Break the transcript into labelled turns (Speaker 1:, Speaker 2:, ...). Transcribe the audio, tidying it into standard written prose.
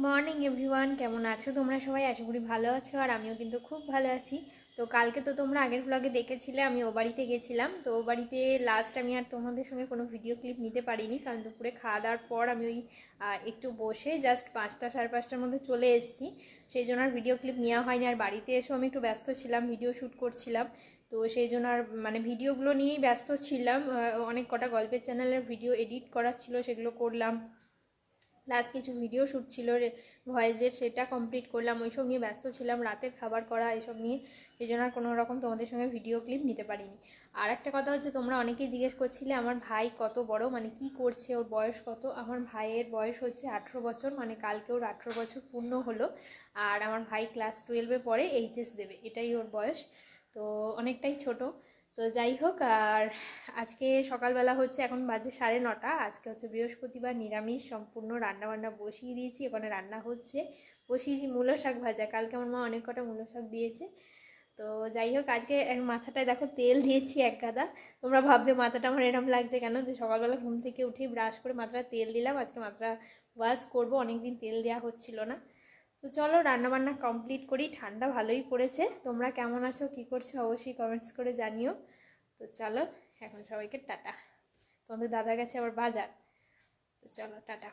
Speaker 1: Morning everyone, কেমন আছো তোমরা সবাই? আশা করি ভালো আছো, আর আমিও কিন্তু খুব ভালো আছি। তো কালকে তো তোমরা আগের ব্লগে দেখেছিলে আমি ও বাড়িতে গেছিলাম। তো ও বাড়িতে লাস্ট আমি আর তোমাদের সঙ্গে কোনো ভিডিও ক্লিপ নিতে পারিনি, কারণ দুপুরে খাওয়া দাওয়ার পর আমি ওই একটু বসে জাস্ট 5টা সাড়ে 5টার মধ্যে চলে এসেছি। সেই জন্য আর ভিডিও ক্লিপ নেওয়া হয়নি। আর বাড়িতে এসেও আমি একটু ব্যস্ত ছিলাম, ভিডিও শ্যুট করছিলাম। তো সেই জন্য আর ভিডিওগুলো নিয়েই ব্যস্ত ছিলাম। অনেক কটা গল্পের চ্যানেলের ভিডিও এডিট করার ছিল, সেগুলো করলাম। প্লাস কিছু ভিডিও শ্যুট ছিল ভয়েসের, সেটা কমপ্লিট করলাম। ওইসব নিয়ে ব্যস্ত ছিলাম, রাতের খাবার করা এসব নিয়ে। এই জন্য আর কোনো রকম তোমাদের সঙ্গে ভিডিও ক্লিপ নিতে পারিনি। আর একটা কথা হচ্ছে, তোমরা অনেকেই জিজ্ঞেস করছিলে আমার ভাই কত বড়, কি করছে, ওর বয়স কত। আমার ভাইয়ের বয়স হচ্ছে 18 বছর, কালকে ওর 18 বছর পূর্ণ হলো। আর আমার ভাই ক্লাস 12-এ পড়ে, এইচএস দেবে, এটাই ওর বয়স। তো অনেকটাই ছোট। তো যাই হোক, আর আজকে সকালবেলা হচ্ছে, এখন বাজে 9:30। আজকে হচ্ছে বৃহস্পতিবার, নিরামিষ সম্পূর্ণ। রান্নাবান্না বসিয়ে দিয়েছি, ওখানে রান্না হচ্ছে। বসিয়েছি মূলো শাক ভাজা, কালকে আমার মা অনেক কটা মূলো শাক দিয়েছে। তো যাই হোক, আজকে মাথাটায় দেখো তেল দিয়েছি এক গাদা। তোমরা ভাববে মাথাটা আমার এরম লাগছে কেন, যে সকালবেলা ঘুম থেকে উঠেই ব্রাশ করে মাথাটা তেল দিলাম। আজকে মাথাটা ওয়াশ করবো, অনেকদিন তেল দেওয়া হচ্ছিল না। তো চলো রান্নাবান্না কমপ্লিট করি। ঠান্ডা ভালোই পড়েছে। তোমরা কেমন আছো, কী করছো, অবশ্যই কমেন্টস করে জানিও। তো চলো, এখন সবাইকে টাটা। তোমাদের দাদা গেছে আবার বাজার। তো চলো টাটা।